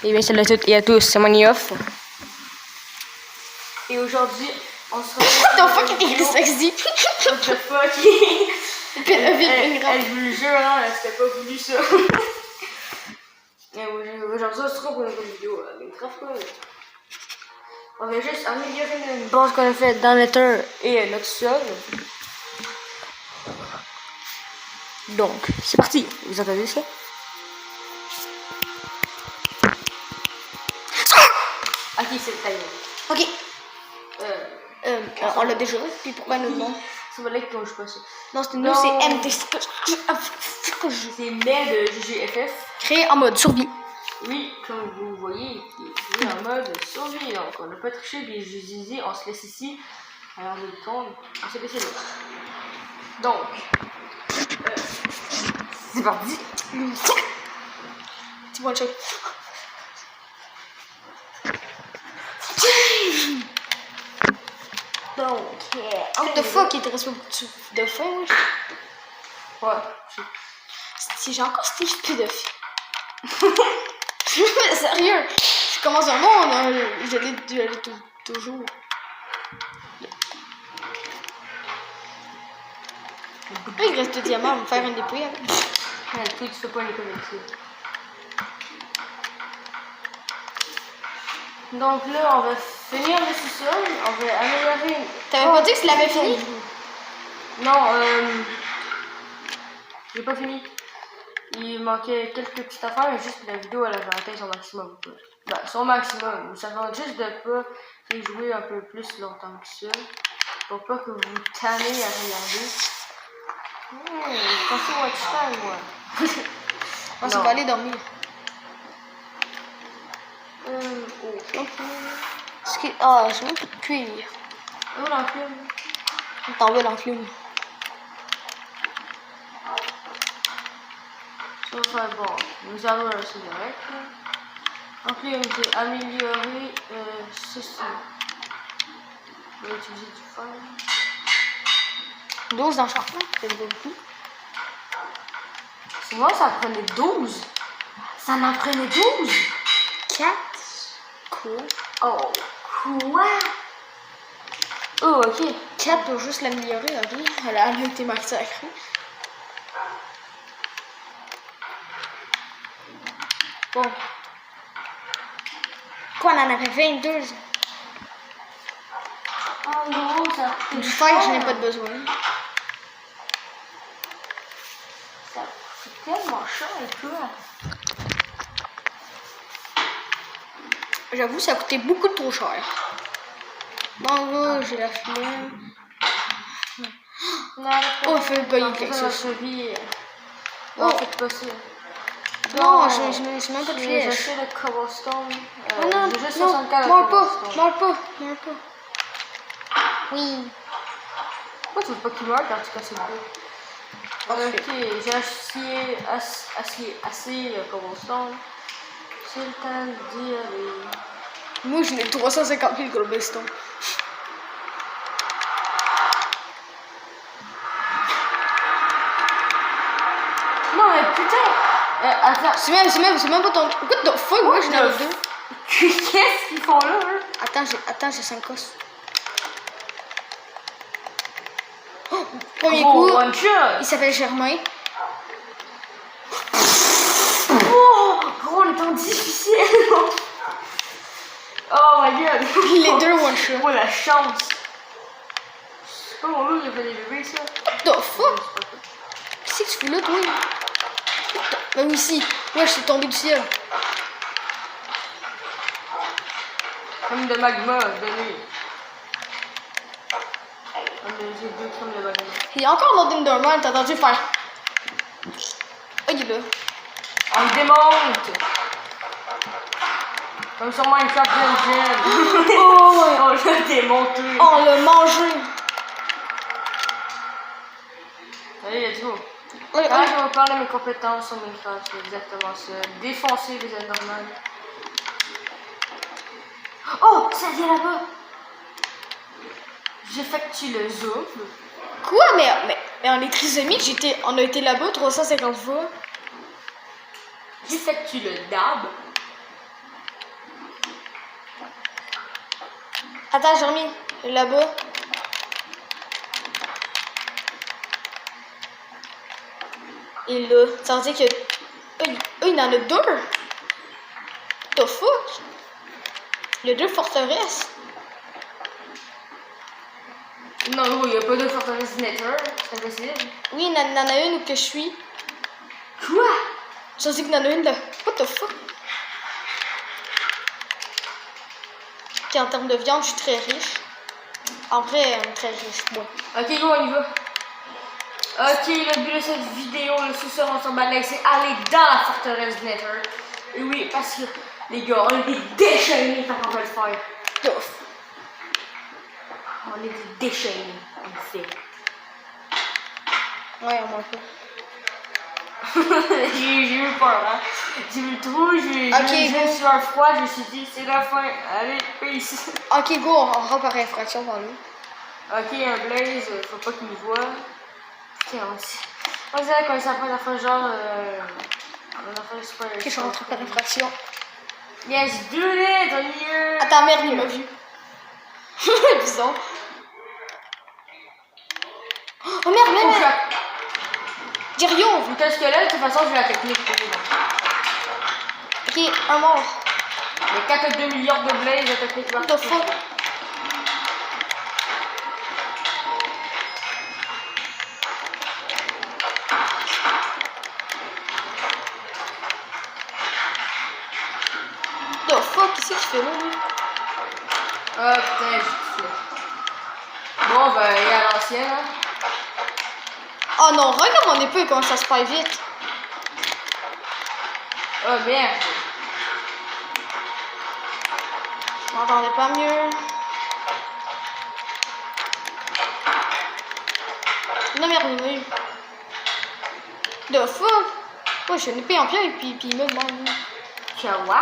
Et bien salut à toutes et à tous, c'est Money-Off. Et aujourd'hui, on se What the fuck, il est sexy. What the fuck? Je vous le jure, hein, c'était pas voulu ça. Mais aujourd'hui, on se retrouve pour une nouvelle vidéo. Minecraft, quoi. On va juste améliorer une base qu'on a faite dans Nether et notre sol. Donc, c'est parti. Vous entendez ça? Ok, c'est le timing. Ok. On l'a déjà, puis pourquoi nous non? C'est pas là que je passe. Non, c'était nous, c'est MT. C'est Med GGFF. Créé en mode survie. Oui, comme vous voyez, il est en mode survie. Donc, on n'a pas triché, puis je disais, on se laisse ici. Alors, on le tourne, on s'est laissé là. Donc, c'est parti. Petit one shot. Donc, What the fuck, il te reste beaucoup de faim, wesh? Ouais. Si j'ai encore Steve plus de filles. Sérieux, je commence un monde, hein. Je l'ai toujours. Là, il reste 2 diamants, on va me faire une épée avec. Ouais, toi, tu fais pas les connexions. Donc là, on va finir le sous-sol, on va améliorer... T'avais pas dit que tu l'avais fini? Non, j'ai pas fini. Il manquait quelques petites affaires, mais juste que la vidéo elle avait atteint son maximum. Ben, son maximum. Ça va juste de pas y jouer un peu plus longtemps que ça. Pour pas que vous vous tannez à regarder. Pensez au watch time, moi. On s'en va aller dormir. Ah, j'ai même plus de cuir. Où l'enclume? T'en veux l'enclume. Ça va faire bon. Nous allons rester direct. Enclume, c'est améliorer ceci. On va utiliser du fer. 12 d'enchantement, c'est beaucoup. C'est moi, ça en prenait 12. Ça en prenait 12. 4. Quoi? Oh, quoi? Oh, ok. 4 pour juste l'améliorer, ok? Elle a été massacrée. Bon. Quoi, on en avait 22? En gros, ça coûte Du fer, je n'ai pas de besoin. Ça coûte tellement cher, et quoi? J'avoue, ça a coûté beaucoup trop cher. Bon, là, j'ai la flemme. Oh, il fait payer quelque chose. Non, faites pas ça. Non, je n'ai même pas de flèche. J'achète le cobblestone. Non, j'ai juste non, 64 meurs cobblestone. pas, meurs pas, meurs pas. Oui. Pourquoi tu veux pas qu'il meure quand tu casses le dos? Ok, j'ai assez le cobblestone. C'est le temps d'y aller. Moi, je n'ai 350 000 cobblestone. Non, mais putain! Attends. C'est même pas ton... What the fuck, moi, j'en avais 2. Qu'est-ce qu'ils font là, hein? Attends, j'ai 5 cosses. Oh, premier Gros coup, one shot! il s'appelle Germain. Oh! Gros, le temps difficile! Oh my god! Les 2 one shot. Oh, la chance! C'est pas mon loup, il a fait des bébés, ça. What the fuck? Qu'est-ce que tu fais là, toi? Ben oui, si. Moi, je suis tombé du ciel. Comme de magma, donné. J'ai 2 crèmes de magma. Il y a encore notre Enderman, t'as entendu faire. Oh, il est là. On le démonte! Comme sur Minecraft Dungeon. Oh, ouais. On l'a démonté. On l'a mangé. Allez, let's go. Ouais, Là, ouais. je vais vous parler de mes compétences sur Minecraft, c'est exactement ça. Défoncer les Enderman. Oh, ça vient là-bas. J'effectue le zoom. Quoi? Mais on est trisomique, on a été là-bas 350 fois. J'effectue le dab. Attends, j'ai remis là-bas. Et là, ça veut dire que. Il y en a deux. The fuck? Il y a deux forteresses. Non, gros, il n'y a pas de forteresse Nether, c'est impossible. Oui, il y en a une où que je suis. Quoi? Ça veut dire qu'il y en a une là. What the fuck? Puis en termes de viande, je suis très riche. En vrai, très riche, moi. Ok, go, on y va. Ok, le but de cette vidéo, le sous-sol, on s'en bat là, c'est aller dans la forteresse Nether. Et oui, parce que, les gars, on est des déchaînés quand on va le faire. Ouf. On est des déchaînés, on le fait. Ouais, on m'en peut. J'ai eu peur, hein. J'ai eu le trou, j'ai eu sueur froid, je me suis dit, c'est la fin. Allez, peace. Ok, go, on rentre par infraction par là. Ok, un blaze, faut pas qu'il me voie. Putain, on dirait qu'on s'apprête à faire genre. On a fait super. Ok, je rentre par infraction. Yes, do it, on y est. Attends, merde, il m'a vu. Bizarre. Oh merde, merde! J'ai rien! Vu que squelette, de toute façon, j'ai la technique pour lui. Ok, un mort. Mais quand t'as 2 milliards de blaze, la technique va. What the fuck? The fuck, qu'est-ce qu'il fait là, lui? Ah putain, j'ai tout fait. Bon, on va aller à l'ancienne, hein. Oh non, regarde mon épée, comment ça se passe vite. Oh merde. Je m'entendais pas mieux. Non, merde, il m'a eu. The fuck? Ouais, j'ai une épée en pierre et puis il me demande. Quoi?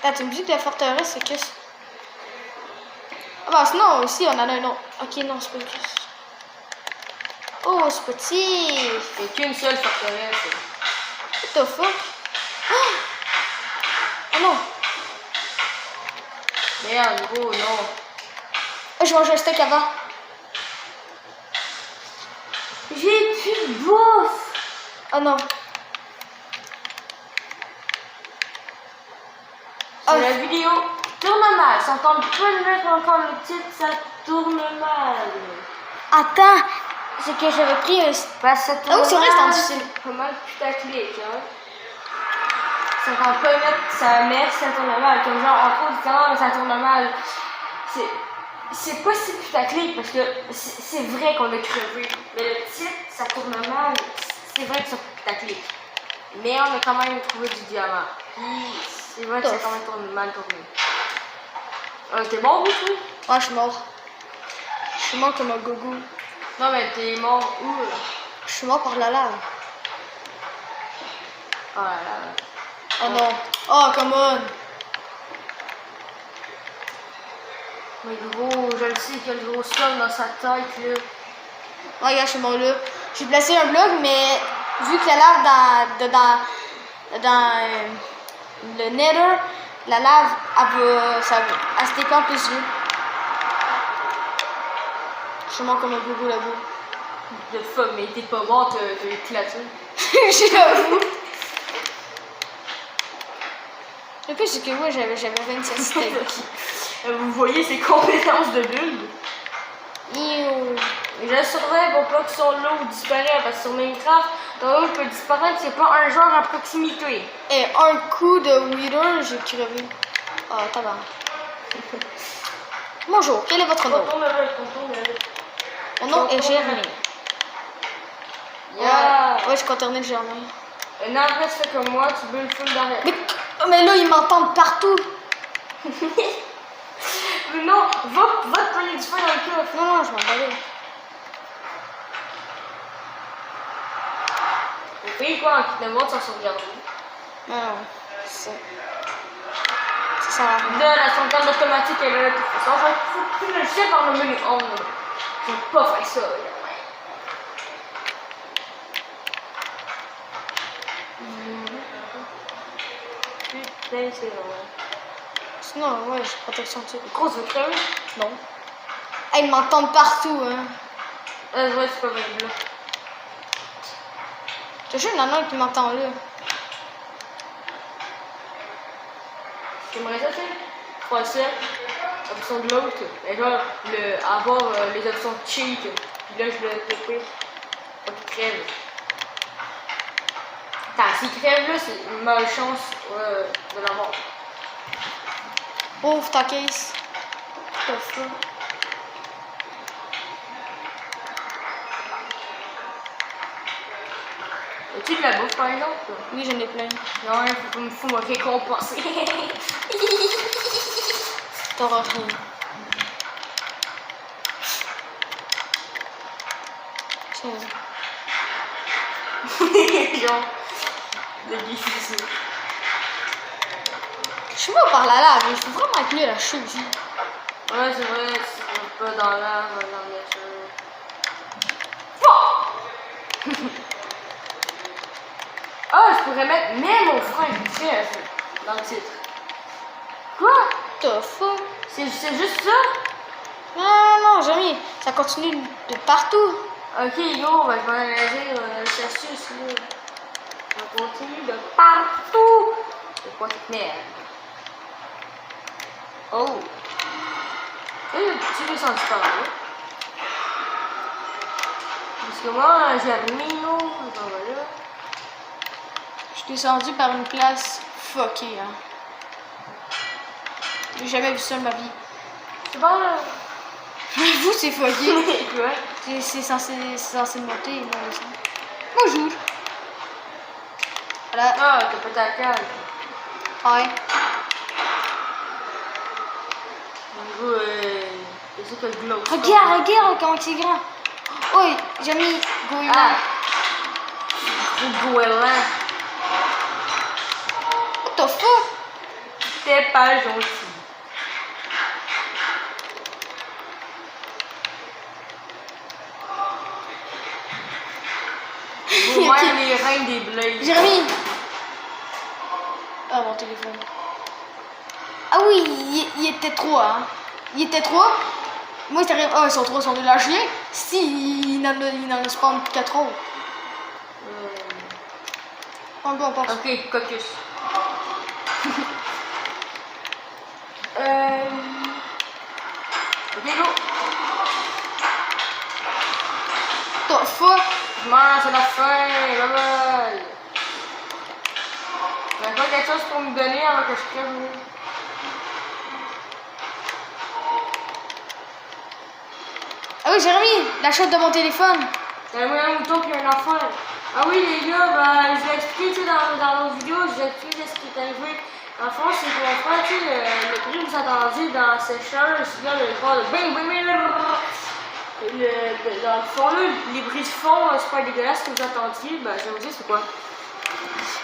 Attends, tu me dis que la forteresse, c'est que. Ah bah, sinon, aussi, on en a un autre. Ok, non, c'est pas que. Oh, c'est petit. Il n'y a qu'une seule forteresse. What the fuck? Oh non! Merde, gros, non. Oh, je mange un steak avant. J'ai plus de bouffe. Oh non. La vidéo tourne mal. Ça entend pas le mettre encore le titre, ça tourne mal. Attends, c'est que j'avais pris un. Parce que ça tourne Oh, c'est vrai, c'est en mal, difficile. c'est pas mal putaclic, hein. Ça entend pas mettre sa mère, ça tourne mal. Comme genre, en trop du temps, ça tourne mal. C'est pas si putaclic parce que c'est vrai qu'on a crevé. Mais le titre, ça tourne mal. C'est vrai que c'est putaclic. Mais on a quand même trouvé du diamant. Puis c'est vrai que ça a quand même mal tourné. T'es mort ou tout? Ouais, je suis mort. Je suis mort comme un gogo. Non, mais t'es mort où? Je suis mort par la lave. Oh là là. Oh non. Oh, come on. Mais gros, je le sais qu'il y a le gros slug dans sa tête là. Oh, regarde, je suis mort là. J'ai placé un bloc, mais vu que la lave dans le nether, la lave, elle se dépend plus vite. Je suis mort comme un gogo là-bas. De fuck, mais t'es pas mort, t'as éclaté. J'avoue. Le plus, c'est que moi, j'avais 27 steaks. Vous voyez ses compétences de build? Ew. Je surveille pour pas que son lot disparaisse parce que sur Minecraft, ton lot peut disparaître, c'est pas un genre à proximité. Et un coup de Wither, j'ai crevé. Oh, tabac. Bonjour, quel est votre nom? Contourne le. Mon nom est Germain. Yeah. Ouais, je contournais le Germain. Un arbre fait comme moi, tu builds full d'arrêt. Mais là, ils m'entendent partout. Mais non, va te pogner du feu dans le coffre. Non, je m'en bats. Le pays quoi, en quittant le monde sans sauvegarder. Non, c'est ça. Ça sert à rien. Là, la sauvegarde automatique est là de toute façon. Faut plus le chef par le menu 11. Je vais pas faire ça, là. Putain, c'est vrai. Sinon, ouais, j'ai protection de tir. Grosse de crème. Non. Hey, ils m'entendent partout, hein. Ouais, c'est pas vrai, là. J'ai juste une nana qui m'entend là. J'aimerais ça, tu sais, faire ça, option de l'autre, et genre, avoir les options cheat, puis là, je le taper, pas qu'il crève. Attends, s'il crève là, c'est une malchance de la mort. Ouvre ta case. T'as fou. As-tu de la bouffe par exemple? Oui, j'en ai plein. Non, faut me récompenser. T'auras rien. Tiens. Genre, le difficile. Je suis pas par la lave, je peux vraiment être nul à cheville. Ouais, c'est vrai, si tu vas pas dans l'air, dans la nature. Ah, je pourrais mettre mais mon frère crève dans le titre. Quoi? T'as fou. C'est juste ça? Non, jamais. Ça continue de partout. Ok, yo, ben, je vais analyser l'astuce là. Ça continue de partout. C'est quoi cette merde? Oh! Tu descends par là. Parce que moi, j'ai mis l'eau, là. Je suis descendu par une place fuckée, hein. J'ai jamais vu ça de ma vie. C'est bon là? Vous, c'est fucké. Quoi? C'est censé monter et non descendre. Bonjour. Voilà. Ah, t'as pété la cale. Ouais. Bonjour, c'est que le glow. Regarde comment c'est grand. Oh, j'ai mis goéland. Ah! Gros goéland. What the fuck? T'es pas gentil. Vous voyez les reines des blades. Jérémy. Ah, mon téléphone. Ah oui, il était 3, hein. Il était 3. Moi, c'est arrivé. Ah, ils sont 3, ils sont nuls à chier. Si, il n'en a spawn 4 autres. On pense. Ok, caucus. Ok, go. The fuck? Je mange, c'est la fin. Bye bye. T'as pas quelque chose pour me donner avant que je crève? Ah oui, Jérémy, la shot de mon téléphone. T'as un mouton qui a un affaire. Ah oui, les gars, ben, je l'ai expliqué tu sais, dans nos vidéos, je vous ai expliqué ce qui est arrivé. En France, c'est qu'on fait, tu sais, le prix que vous attendiez dans sécheuse, là, le genre de bing, bing, bing, dans le fond, là, les bruits de fond super dégueulasses que vous attendiez, ben, je vais vous dire c'est quoi.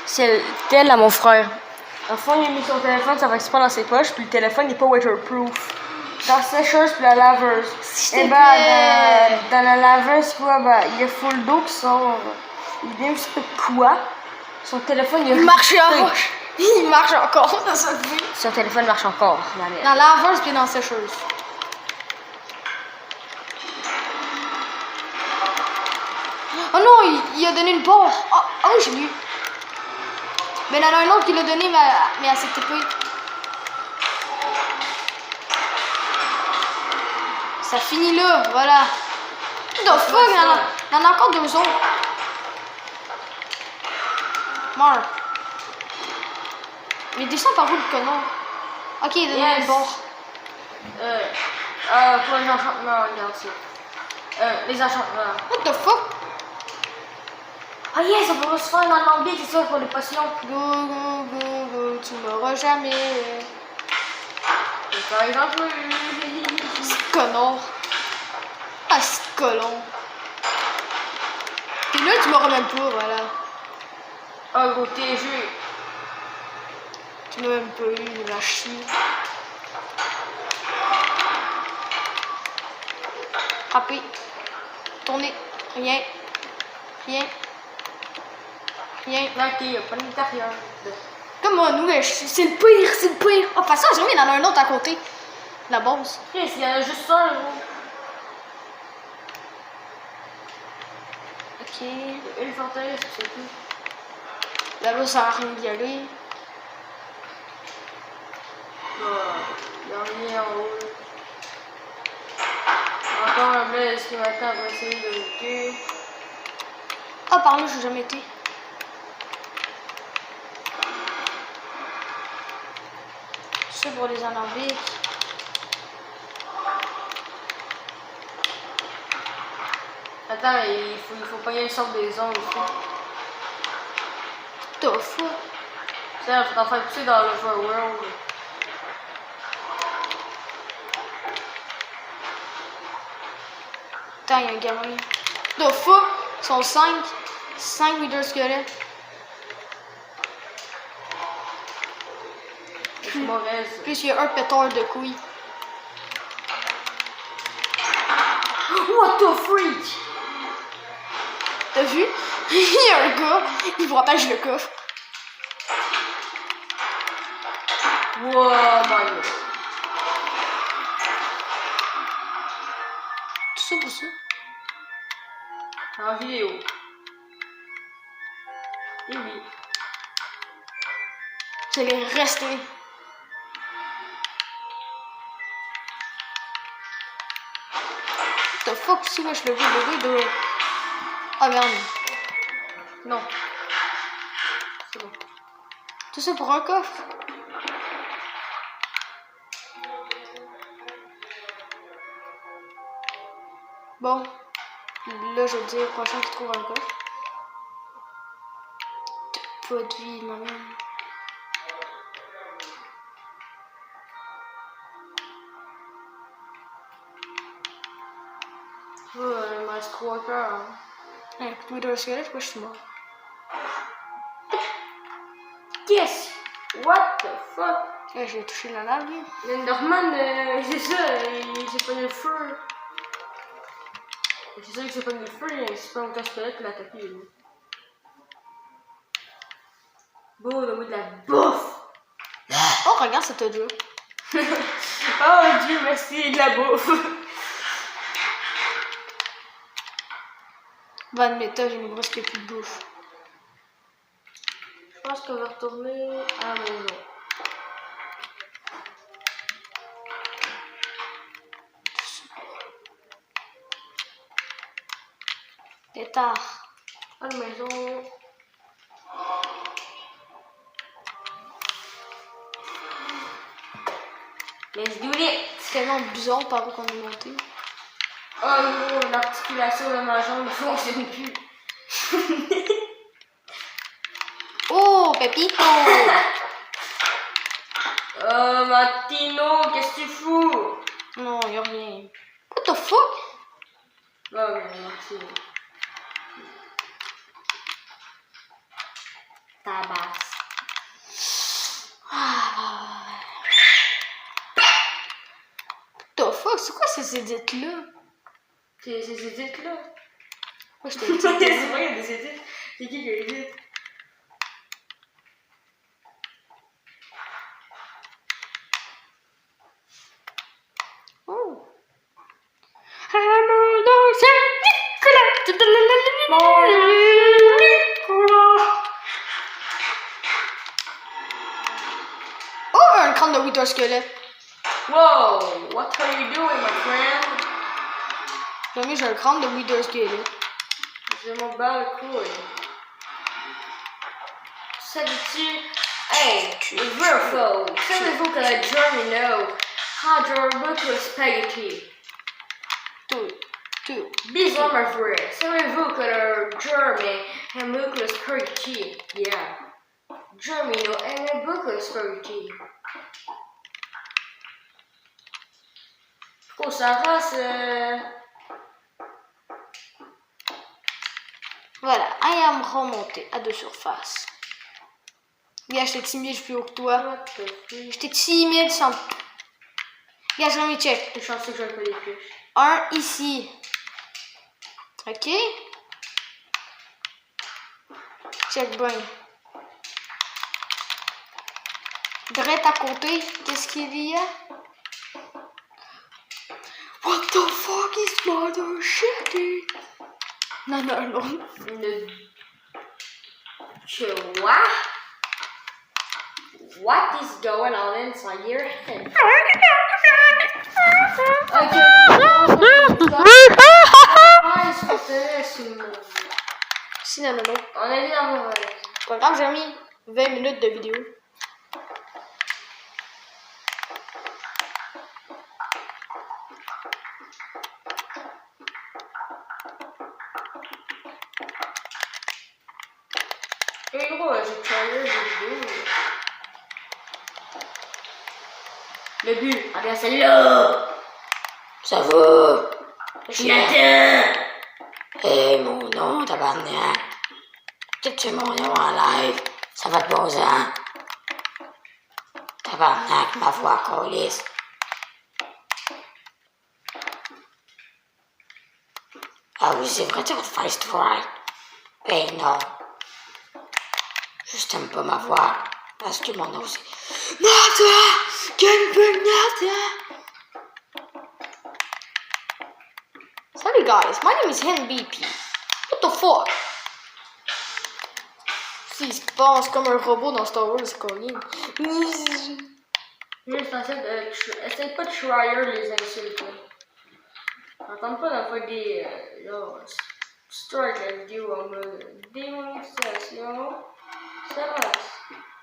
C'est tel à mon frère. En fond, il a mis son téléphone, ça va exprès dans ses poches, puis le téléphone n'est pas waterproof. Dans la sécheuse puis la laveuse. Et ben, dans la laveuse, quoi, ben, il y a full d'eau qui sort. Il vient un petit peu de quoi. Son téléphone, Il marche encore. Il marche encore dans sa vie. Son téléphone marche encore. Dans la laveuse puis dans la sécheuse. Oh non, il a donné une barre. Ah oui, j'ai lu. Mais il y en a un autre qui l'a donné, mais elle s'est coupée. Ça finit là, voilà. The fuck, il y en a encore 2 autres. Meurs. Mais descends par où le connard? Ok, il a donné une barre. Pour les enchantements, regarde ça. Les enchantements. What the fuck? Ah yes, on pourra se faire dans l'anglais, c'est ça, pour les potions. Go, tu m'auras jamais. Et par exemple, Ce connard. Ah, ce colon. Et là, tu m'auras même pas, voilà. ah gros TG. Tu m'as même pas eu, la chier. Frapper. Tourner. Rien. Ok, il n'y a pas d'intérieur. Come Pokémon, wesh. C'est le pire, c'est le pire. Ah, de toute façon, jamais il y en a un autre à côté. La base. Chris, il y en a juste un, gros. Ok. Une forteresse, c'est tout. Là, ça a rien d'y aller. Il n'y a rien en haut. Encore un blaze qui m'attend pour essayer de le tuer. Ah, par là, j'ai jamais été. C'est pour les alambics. Attends, il faut pogner le sort des ondes aussi. The fuck? Ça, faut t'en faire pousser dans l'Overworld. Attends, il y a un gamin. The fuck? Ils sont 5. 5 Wither squelettes. C'est mauvaise. Plus il y a un pétard de couilles. What the freak? T'as vu? Il y a un gars, il protège le coffre. Wow, my god. Tout ça pour ça. En vidéo. Et oui. J'allais rester. The fuck, si moi je le veux de. Ah merde. Non. C'est bon. Tout ça pour un coffre. Bon. Là, je veux dire, prochain qui trouve un coffre. T'as pas de vie, ma même. Il me reste 3 cœurs. Hein. Avec Wither squelette, pourquoi je suis mort? Yes! What the fuck? Ouais, j'ai touché la lave, lui. L'Enderman, c'est ça, il s'est pogné le feu. C'est ça qu'il s'est pogné le feu, il s'est pogné au squelette, il l'a attaqué, lui. Bon, on a mis de la bouffe! Oh, regarde cet audio. Oh Dieu, merci, de la bouffe! Van Meta, j'ai presque plus de bouffe. Je pense qu'on va retourner à la maison. Pétard. À la maison. Let's do it! C'est tellement bizarre par où qu'on est monté. Oh non, l'articulation de ma jambe ne fonctionne plus. Oh, Pepito! Oh Martino, qu'est-ce que tu fous? Non, y'a rien. What the fuck? Oh mais Martino. Tabasse. The fuck? C'est quoi ces édits-là? C'est ces édits-là. Moi, je t'ai C'est dit. vrai, il y a des édits. C'est qui a édite? Oh! Oh, un crâne de Wither squelette. Whoa, what are you doing, my friend? J'ai un crâne de Wither squelette. Je m'en bats le couille. Savais-tu? Hey, Verfo, savez-vous que la Germino a beaucoup spaghetti? Two. Bizarre, my friend. Savez-vous que le Germain aime beaucoup le spaghetti? Yeah. Germino aime beaucoup le spaghetti. Pour sa race, Voilà, I am remonté à 2 surfaces. Gars, j'étais timide plus haut que toi. what the freak? J'étais timide sans. Gars, je vais check. T'es chanceux que j'aime pas les fiches. Un ici. Ok. Check bien. Direct à côté, qu'est-ce qu'il y a? What the fuck is mother shitty? Non. What? What is going on inside your head? Ok. Si, non. On est bien dans Pas grave, j'ai mis 20 minutes de vidéo. Et gros, j'ai travaillé les vidéos. Le but, regarde celle-là. Ça va? Je l'attends! Hey, mon nom, tabarnak! Qu'est-ce que tu mon nom en live? Ça va de bon sens? Tabarnak, ma voix, câlisse. Ah oui, c'est vrai, tu vas te faire strike. Ben non. Juste t'aimes pas ma voix. Parce que mon nom, c'est... Nata! Camping Nata! Salut guys, my name is HenBP. What the fuck? S'il se passe comme un robot dans Star Wars, c'est Colin. Juste essaye pas de tryer les insultes. J'entends pas dans fois des. Là, start la vidéo en mode démonétisation. Ça passe.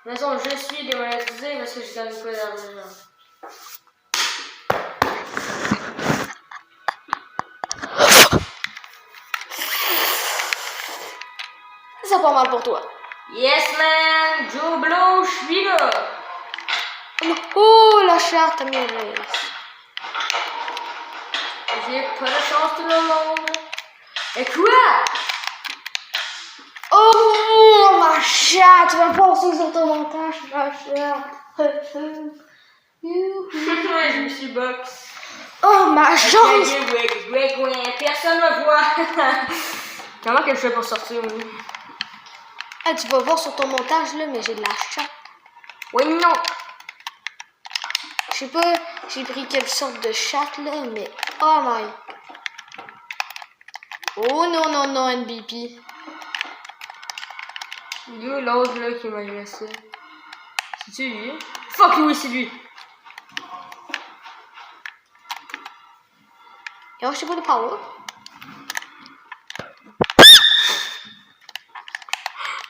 De toute façon, je suis démonétisé parce que je donne pas d'argent. C'est pas mal pour toi. Yes man, Joe Blow, je suis là. Oh, la charte à mes rêves. J'ai pas de chance tout le monde. Et quoi? Oh, ma chatte, tu vas passer sur ton montage, ma chatte. Je me suis box. Oh, ma chance. Personne me voit. Comment que je fais pour sortir, oui? Ah, tu vas voir sur ton montage, là, mais j'ai de la chatte. Oui, non. Je sais pas, j'ai pris quelle sorte de chatte, là, mais... Oh my... Oh non, NBP. Yo, l'autre, là, qui m'a agressé. C'est-tu lui? Fuck oui, c'est lui. Yo, je sais pas de power.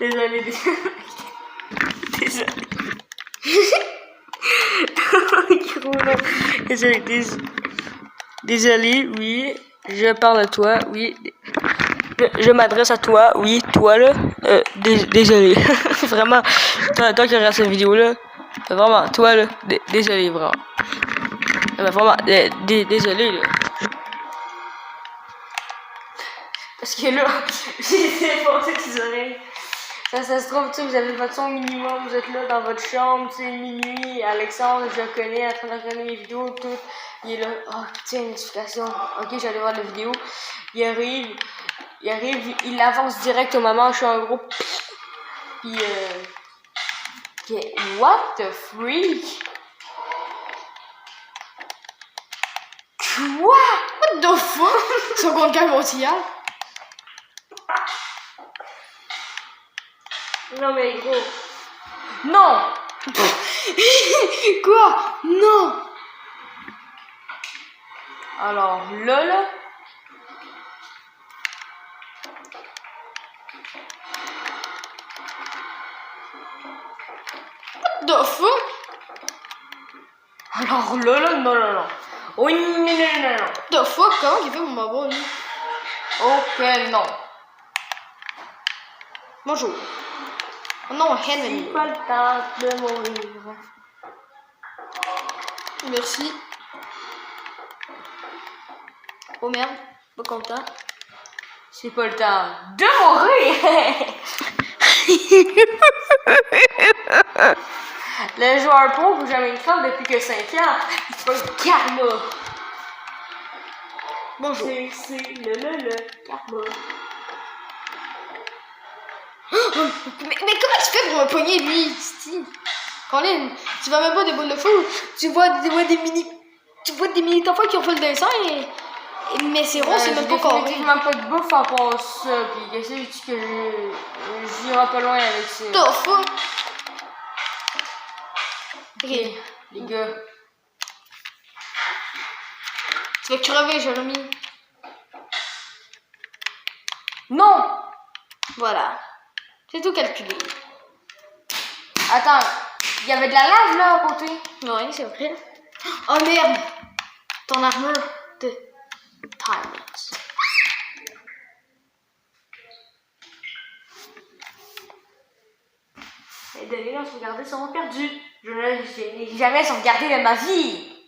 Désolé. Désolé, oui. Je parle à toi, oui. Je m'adresse à toi, oui, toi là. Désolé. Vraiment, toi qui regarde cette vidéo là. Vraiment, toi là. Désolé, vraiment. Vraiment, désolé là. Parce que là, j'ai défoncé tes oreilles. Ça se trouve, tu sais, vous avez votre son minimum, vous êtes là dans votre chambre, tu sais, minuit, Alexandre, je le connais, en train de regarder mes vidéos, tout. Il est là, oh, tiens, une notification. Ok, j'allais voir la vidéo. Il arrive, il avance direct au moment où je suis en groupe. Puis, what the freak? Quoi? What the fuck? Son compte mondial. Non mais gros. Non! Quoi? Non! Alors là. What the fuck? Alors là, non. Oh non. What the fuck? Comment il fait pour m'avoir, lui? Ok, non. Bonjour. Oh non, C'est Henry. pas le temps de mourir. Merci. Oh merde, pas content. C'est pas le temps de mourir. Le joueur pro peut jamais une femme depuis que 5 ans. C'est pas le karma. Bonjour. C'est le karma. Mais comment tu fais pour me pogner, lui, Steve? Colin, tu vois même pas des boules de feu. Tu vois des mini... Tu vois des mini enfants qui ont fait le dessin mais c'est rond, c'est même pas carré. J'ai définitivement pas de bouffe à part ça. Puis qu'est-ce que je dis que j'irai pas loin avec ça. The fuck? Ok. Les gars. Tu vas crever, Jérémy. Non! Voilà. C'est tout calculé. Attends, il y avait de la lave là à côté. Ouais, c'est vrai. Oh merde! Ton armure de Tyrants. Les données à sauvegarder seront perdues. Je n'ai jamais sauvegardé de ma vie.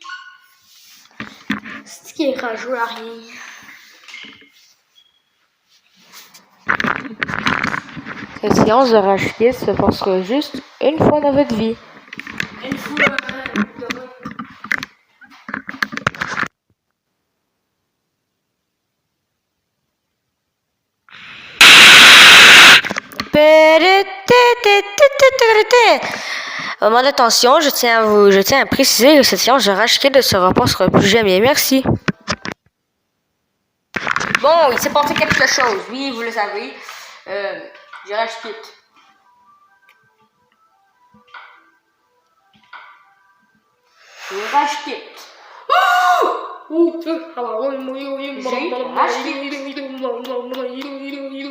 C'est qui est rageux à rien. Cette séance de rage-kit se passera juste une fois dans votre vie. Une fois. Moment d'attention, je tiens à préciser que cette séance de rage-kit ne se repassera plus jamais. Merci. Bon, il s'est passé quelque chose. Oui, vous le savez. J'ai rage-kit. J'ai rage-kit.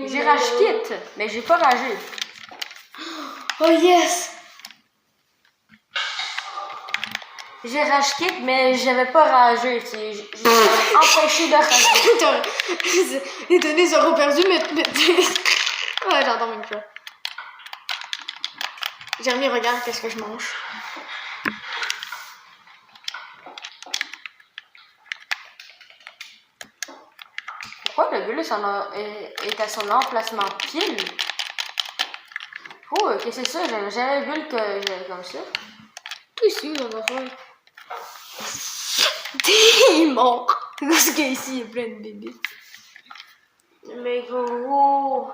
J'ai rage-kit, mais j'ai pas ragé. Oh yes! J'ai rage-kit, mais j'avais pas ragé. J'ai empêché de rager. Les données seront perdues, mais... Ouais, j'entends même pas. Jérémy, regarde qu'est-ce que je mange. Pourquoi le bulus est à son emplacement pile? Oh, qu'est-ce que c'est ça? J'avais jamais vu que j'avais comme ça. Qu'est-ce que c'est, dans la Il est mort. Parce qu'ici, il y a plein de bébés. Mais gros,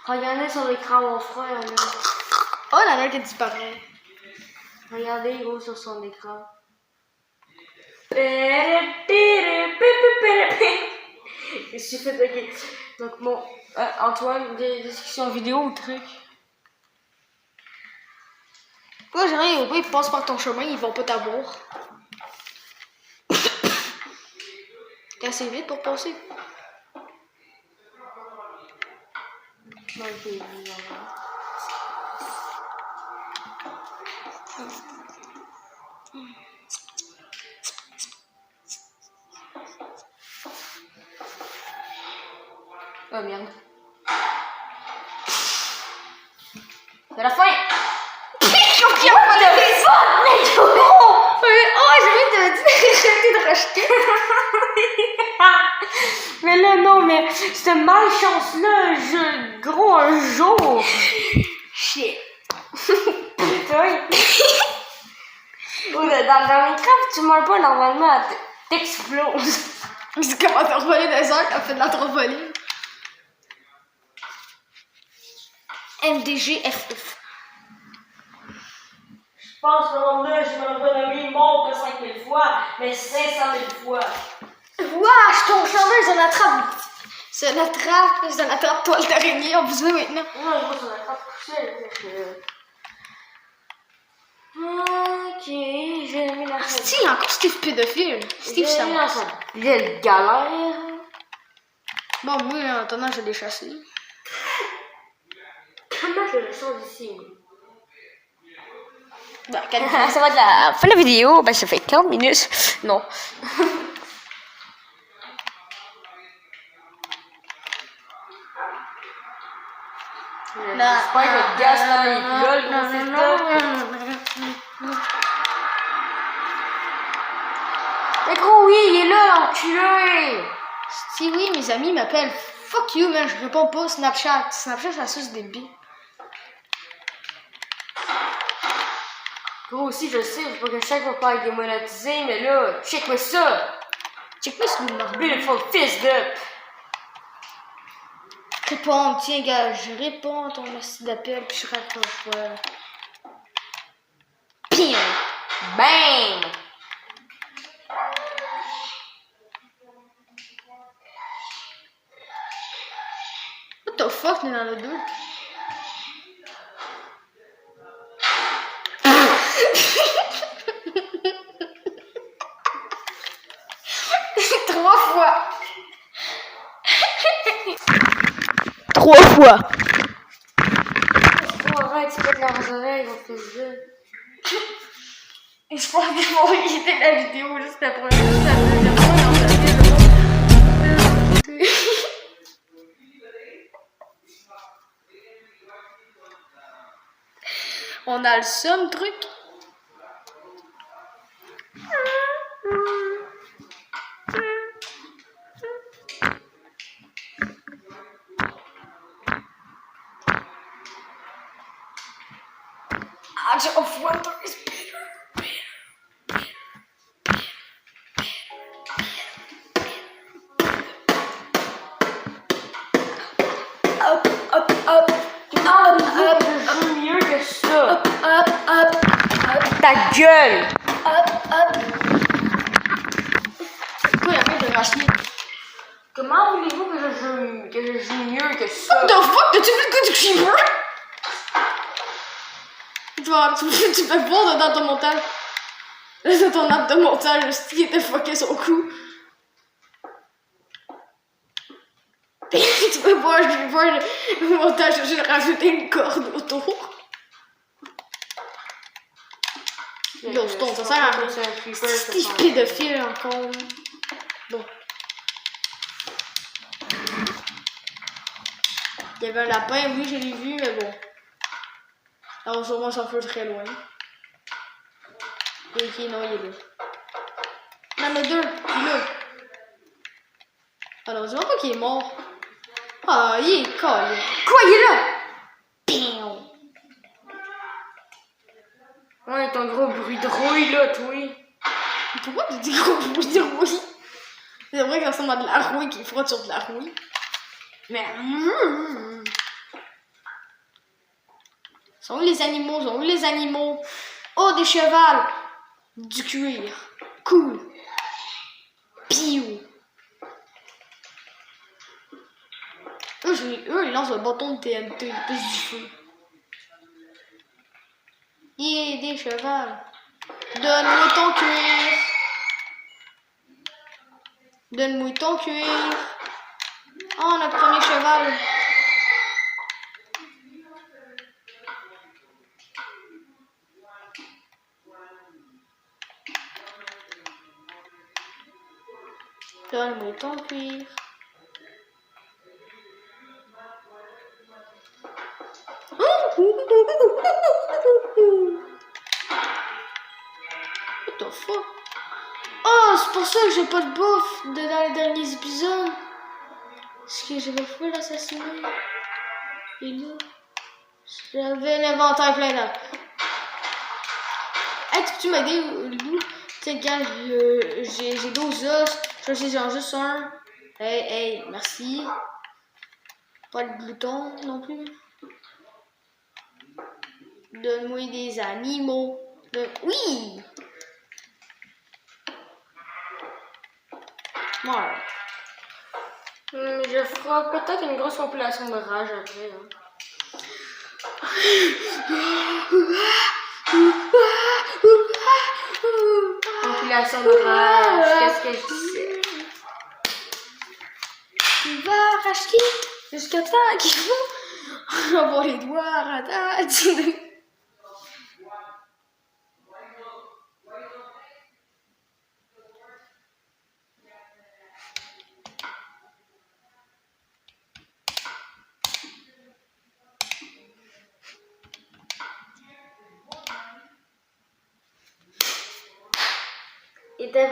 regardez sur l'écran mon frère là. Oh, la mère qui disparaît. Regardez gros sur son écran. Je suis fait ok. Donc bon, Antoine, des discussions vidéo ou truc? Quoi, Jérémy, au bout, ils passent par ton chemin, ils vont pas t'avoir. T'es assez vite pour passer. Oh merde. C'est la fin! Oh, Jérémy, t'avais dit de racheter. Mais là, non, mais cette malchance-là, gros, un jour! Shit. Putain! Oh, dans Minecraft, tu meurs pas normalement, t'exploses. C'est comment t'as revolé des heures, t'as fait de l'anthropoline. MDGFF. Je pense que mon là, je m'en renommé mort que 5000 fois, mais 500 000 fois. Wesh, ton chandail, ça l'attrape. Ça l'attrape toile d'araignée, on besoin maintenant. Non, gros, ça l'attrape tout seul. Ok, j'ai mis la Si, il y a encore Steve pédophile. Steve, ça mis va. Quelle galère. Bon, moi, en attendant, je l'ai chassé. Comment je le sors d'ici? Bah, Ça va de la fin de la vidéo, ben ça fait 40 minutes. Non. J'espère que le gaz là, il gueule, mais gros, oui, il est là, l'enculé! Si oui, mes amis m'appellent fuck you, man, je réponds pas au Snapchat. Snapchat, ça suce des billes. Gros, aussi, je sais, faut que chaque va pas être démonétisé, mais là, check-moi ça! Check-moi ce que vous Beautiful fist up! Réponds, tiens, gars, je réponds à ton message d'appel, puis je raccroche. Piou! Bang! What the fuck, il y en a deux? Trois fois. Trois fois. Oh, arrête, tu pètes leurs oreilles, on fait jeu. Et je pense qu'ils vont quitter la vidéo juste après. Juste la deuxième fois, on a le seum truc. Edge of Winter is bitter. Up, up, up. Non, je joue mieux que ça. Up, up, up. Ta gueule! Up, up. Pourquoi il y a rien de racheter? Comment voulez-vous que je joue mieux que ça? What the fuck? T'as-tu vu le coup du creeper? Tu peux voir dans ton montage. Dans ton app de montage, le style était fucké son coup. Tu peux voir le montage, j'ai rajouté une corde autour. Yo, Stone, ça sert à rien. C'est pédophile encore. Bon. Il y avait un lapin, oui, je l'ai vu, mais bon. Alors, sûrement, ça fait très loin. Ok, non, il est là. Il y en a deux, il est là. Alors, dis-moi pas qu'il est mort. Ah, il est collé. Quoi, il est là? Bam! Ouais, ton gros bruit de rouille là, toi. Pourquoi tu dis gros bruit de rouille? C'est vrai que ça ressemble à de la rouille qui frotte sur de la rouille. Mais. Sont où les animaux? Sont où les animaux? Oh, des chevals! Du cuir. Cool. Piou. Eux, ils lancent un bâton de TNT, ils pissent du feu. Yeah, des chevals. Donne-moi ton cuir. Donne-moi ton cuir. Oh, notre premier cheval. Donne-moi ton cuir. What the fuck? Oh, c'est pour ça que j'ai pas de bouffe dans les derniers épisodes. Parce que j'avais fait l'assassiner. Et là, j'avais l'inventaire plein là. Hey, tu peux m'aider, Lou? Tu sais, quand j'ai 12 os, je sais genre juste un. Hey, merci. Pas de bouton non plus. Donne-moi des animaux. Oui! Meurs. Je ferai peut-être une grosse compilation de rage après. Hein. Compilation de rage, qu'est-ce que je disais? Tu vas racheter jusqu'à temps qu'ils vont avoir les doigts à la tête. Et t'as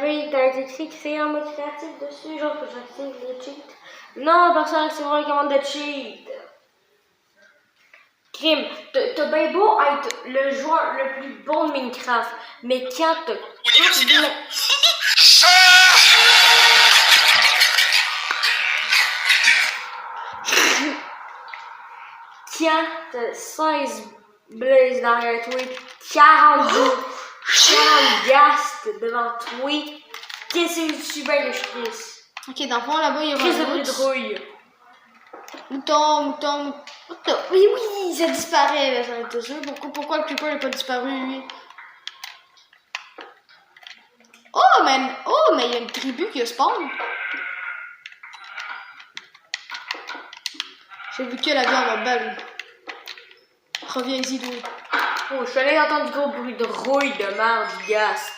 été écrit créer un mode créatif dessus, genre que j'active les cheats. Non, personne n'activera les commandes de cheat. Crime, t'as bien beau être le joueur le plus bon de Minecraft, mais quand t'as quand t'as 16 Blaze derrière toi, 40 gastes devant toi. Qu'est-ce que tu bien que je crisse? Ok, dans le fond, là-bas, il y a Crisse de un bruit de rouille. Mouton. Oui, ça disparaît, là, j'en étais sûre. Pourquoi le creeper n'est pas disparu, lui? Oh, mais il y a une tribu qui a spawn. J'ai vu que la viande belle. Reviens-y, lui. Oh, je suis allé entendre du gros bruit de rouille de merde, du gast.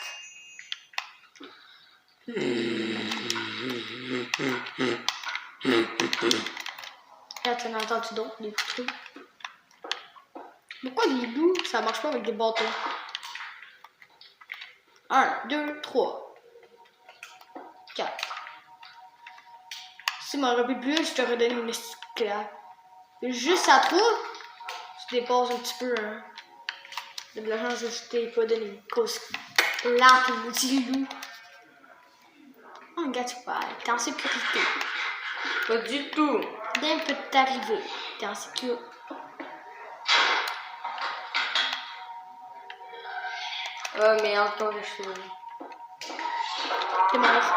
Là, t'en entends-tu d'autres, des petits trucs? Pourquoi les loups, ça marche pas avec des bâtons? 1, 2, 3, 4. Si m'en rappelais plus, je t'aurais donné une claque. Juste à 3, tu dépasses un petit peu, hein. De la chance que je t'ai pas donné une cause claque, un petit loup. Oh, gars, tu vas t'es en sécurité. Pas du tout. Dès peut t'arriver, t'es en sécurité. Ah, mais encore des choses. T'es mort.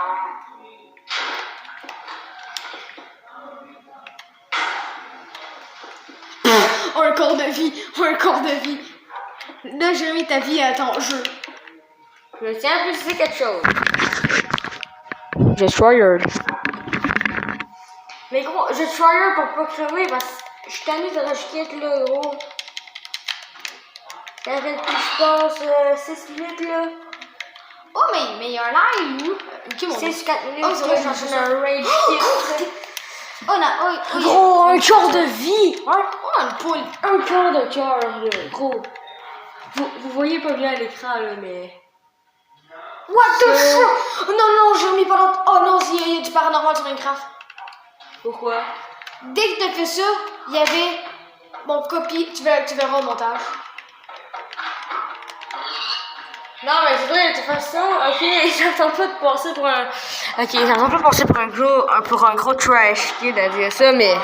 Un corps de vie, un corps de vie. Là, j'ai mis ta vie à ton jeu. Je tiens à préciser quelque chose. Destroyer. Mais gros, je Destroyer pour pas crever parce que je suis tanné de rajouter là, gros. Ça fait que je passe 6 minutes là. Oh, mais il y a un live, où? Ok, mon 6-4 minutes, Oh, c'est vrai, j'en j'ai fais un rage kit. Oh, là, oh, Gros, un cœur de vie! Oh, une poule. Un cœur de cœur, là, gros. Vous voyez pas bien à l'écran, là, mais... What the fuck? Oh, non, j'ai remis pas l'autre. Oh non, il y a du paranormal sur Minecraft. Pourquoi? Dès que t'as fait ça, il y avait mon copie. Tu verras au montage. Non, mais c'est vrai, de toute façon, ok, j'entends pas de passer pour un... Ok, j'entends pas passer pour un gros trash kid à dire ça, mais...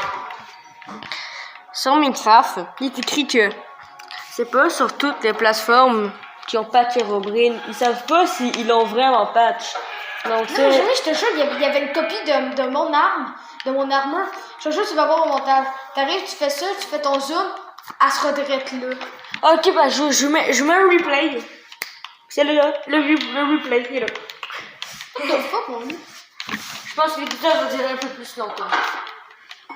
Sur Minecraft, il est écrit que c'est pas sur toutes les plateformes qui ont patch Herobrine. Ils savent pas s'ils l'ont vraiment patch. Donc, Non, mais je te jure, il y avait une copie de mon arme, de mon armure. Je te jure, tu vas voir au montage. T'arrives, tu fais ça, tu fais ton zoom, elle se redrette là. ok, bah je mets un replay. C'est là, le replay, il est là. What the fuck, mon lit? Je pense que l'épisode va durer un peu plus longtemps.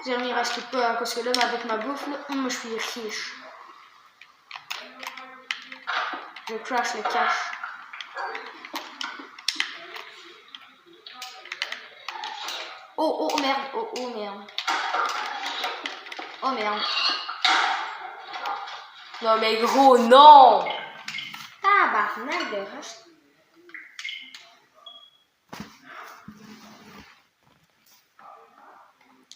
Jérémy, reste pas, hein, parce que là, avec ma bouffe, là, moi, je suis riche. Je crash le cash. Oh merde, oh merde. Oh merde. Non mais gros, non! Tabarnak de roche.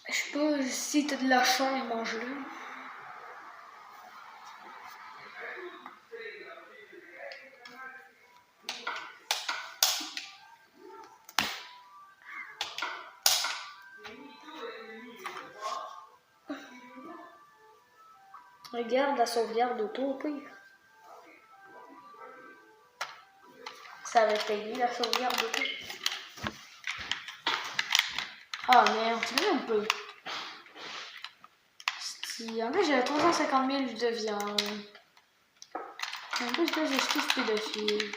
Je sais pas si t'as de la chair, mange-le. Regarde la sauvegarde auto au pire. Ça va payer la sauvegarde auto. Ah merde, tu veux un peu. Si, en fait j'avais 350 000 de viande. En plus là j'ai jeté ce pédophile.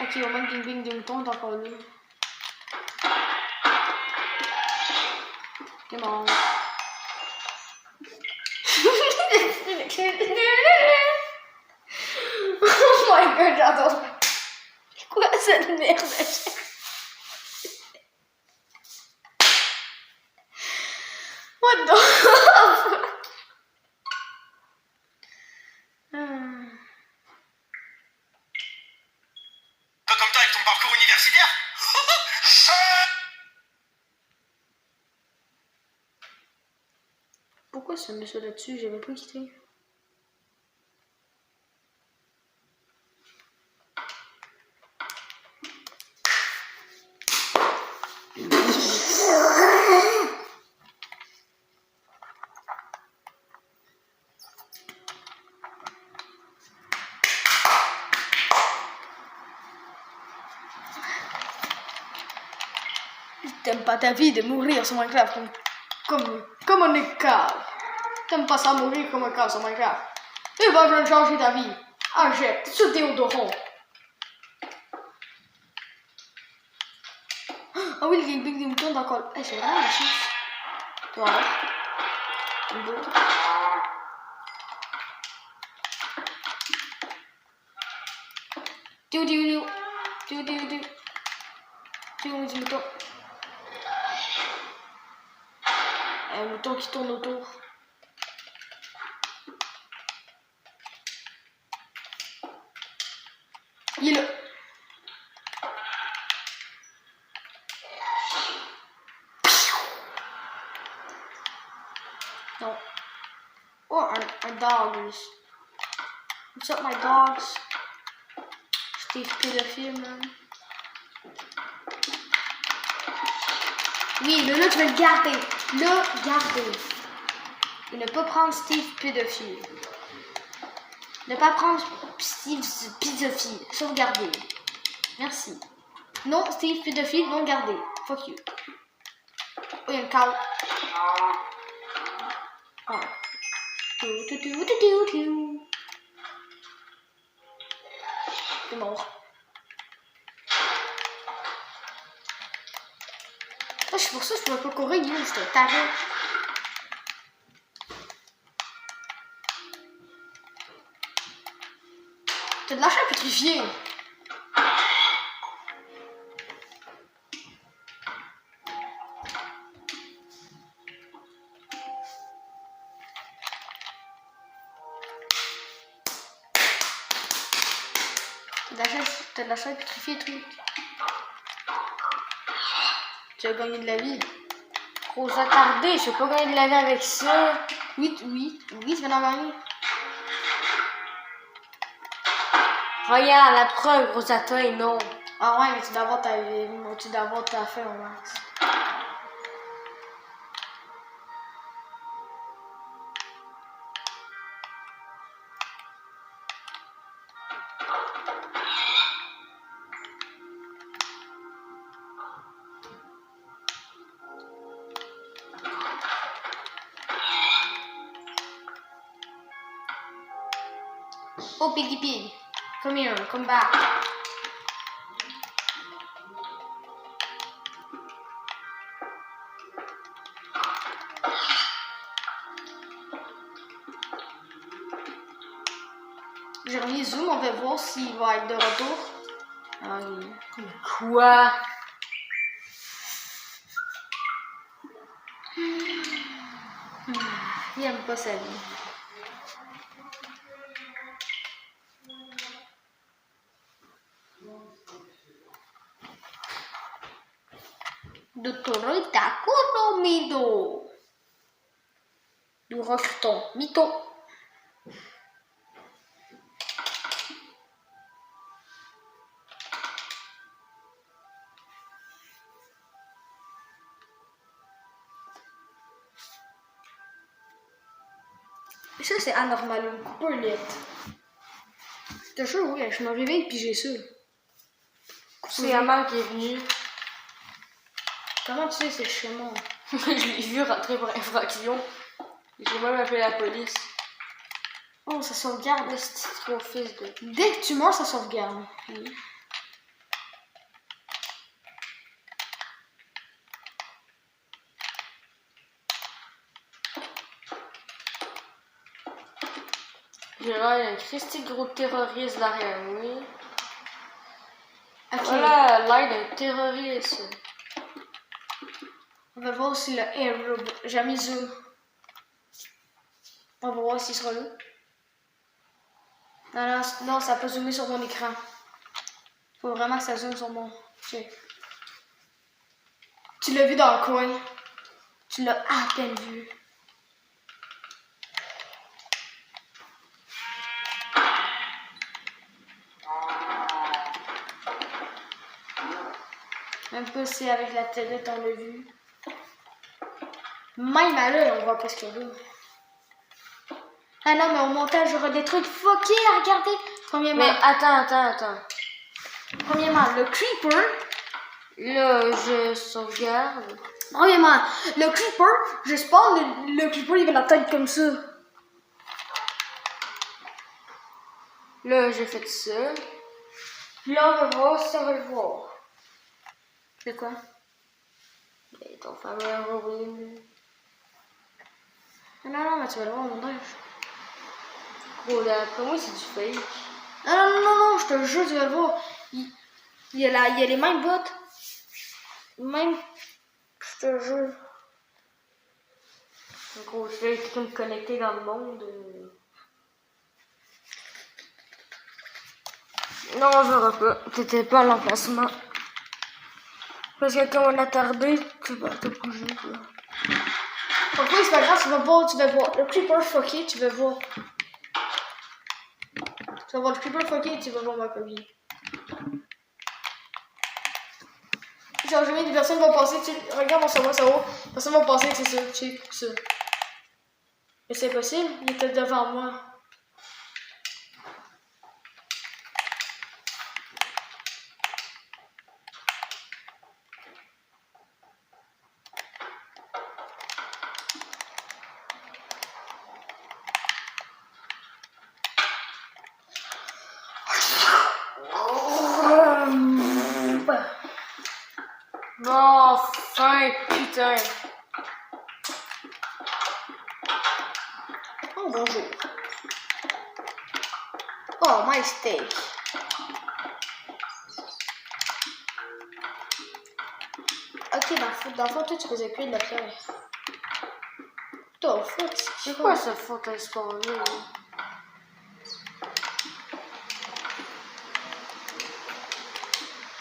Ok, au moins Bing Bing Ding Dong est encore là. C'est bon. Oh my god, j'adore. Quoi cette merde? What the fuck? Pas comme toi avec ton parcours universitaire. Pourquoi ça met ça là-dessus? J'avais pas quitté. T'aimes pas ta vie de mourir sur Minecraft comme un écart. T'aimes pas ça mourir comme un écart sur Minecraft. Et ben, je viens de changer ta vie. Achète ce déodorant. Ah oui, le gaming des moutons d'accord. Eh, c'est vrai, la chance. Voilà. Une deux. Du mouton. Un mouton qui tourne autour. Il est là. Non. Oh, un dog. What's up, my dogs? Steve pédophile, man. Oui, là, tu vas le garder. Le garder. Et ne pas prendre Steve pédophile. Ne pas prendre Steve pédophile. Sauvegarder. Merci. Non, Steve pédophile, non garder. Fuck you. Oh, il y a un cow. Oh. C'est mort. Ah, c'est pour ça que je pouvais pas courir, you, j'étais taré. T'as de l'argent pétrifié. T'as de l'achat pétrifié, truc. Tu as gagné de la vie. Trop attardé, je peux pas gagner de la vie avec ça. Oui, tu viens d'en gagner. Regarde, la preuve, Rosata et non. Ah ouais, mais tu dois avoir ta vie. Tu dois avoir ta fin au max. Oh, Piggy Pig. Come here, come back. J'ai remis zoom, on va voir s'il va être de retour. Ah, Quoi? il aime pas sa vie. Dottore Takuno Mido. Nous recrutons Mito. Ça c'est anormal, un coupeur net. Je te jure, oui, je me réveille puis j'ai ça. C'est Yaman qui est venu. Comment tu sais c'est chez moi? Je l'ai vu rentrer pour infraction. J'ai même appelé la police. Oh, ça sauvegarde. Le petit gros fils de... Dès que tu meurs, ça sauvegarde. Oui. J'ai l'air d'un Christy gros terroriste derrière moi. Ok. Voilà, l'air d'un terroriste. On va voir si le air robot. J'ai mis zoom. On va voir s'il sera là. Non, ça n'a pas zoomé sur mon écran. Faut vraiment que ça zoome sur mon. Check. Tu l'as vu dans le coin. Tu l'as à peine vu. Même pas si avec la télé on l'a vu. Même à l'œil, on voit pas ce qu'il y a là. Ah non, mais au montage, j'aurai des trucs fuckés à regarder. Premièrement, Mais attends. premièrement, le creeper, Là, je sauvegarde. Premièrement, le creeper, je spawn, le creeper il avait la tête comme ça. Là, j'ai fait ça. Puis là, on va voir si on va le voir. C'est quoi? Ben, ton fameux Halloween. Non, mais tu vas le voir au montage. Gros, d'après moi, c'est du fake. Non, je te jure, tu vas le voir. Il y a les mêmes bottes. Même, je te jure. Gros, je vais tout me connecter dans le monde. Non, je verrai pas. T'étais pas à l'emplacement. Parce que quand on a tardé, tu vas te bouger, quoi. Pourquoi c'est pas grave, tu vas voir. Le creeper fucké, tu vas voir. Tu vas voir le creeper fucké et tu vas voir ma copie. Genre, jamais des personnes vont passer, regarde mon cerveau, personne va passer, c'est ça, check ça. Mais c'est possible, il était devant moi. Oh, fin, putain. Oh, bonjour. Oh, my steak. Ok, dans le fond, toi, tu faisais cuire de la pierre. Toi, fuck, C'est quoi ce fauteuil spawn-là?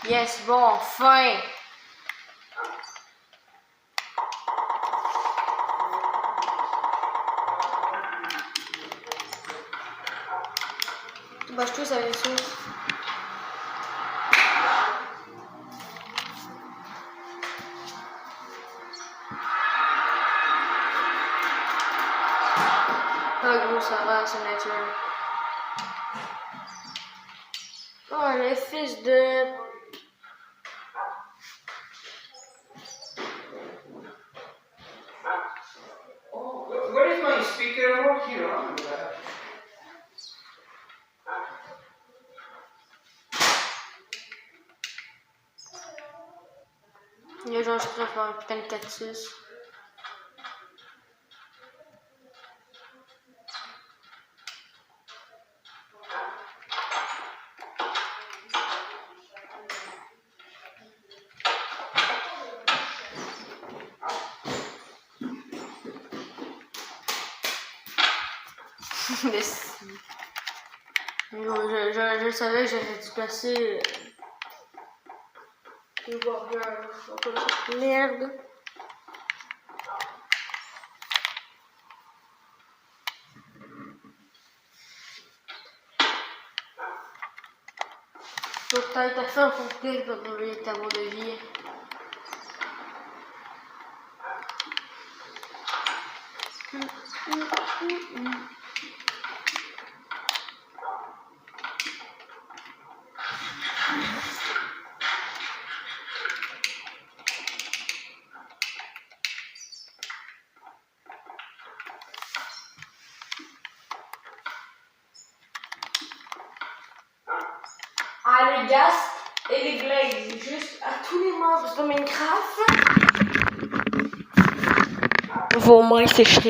Yes, bon, enfin! Bah, je trouve ça la même chose. Ah, gros, ça va, c'est naturel. Oh, le fils de... What is my speaker over here? Il y a genre, je préfère un putain de cactus. Mais si. Je savais que j'allais dû placer. Le burger. Merde. Faut peut-être à faire pour pire pour les tableaux de vie. Ah, les gaz et les glazes, juste à tous les membres de Minecraft. Vos mains sécheraient.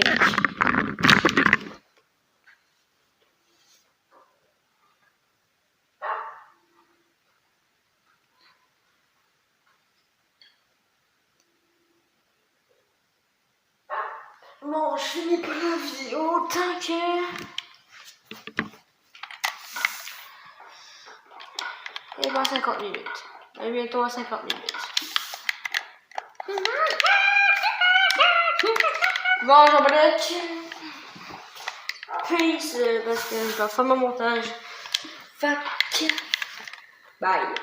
Non, je finis pas la vidéo tant que... Et ben 50 minutes. Et bientôt à 50 minutes. Bon, j'en break. Peace, parce que je dois faire mon montage. Fait que... Bye.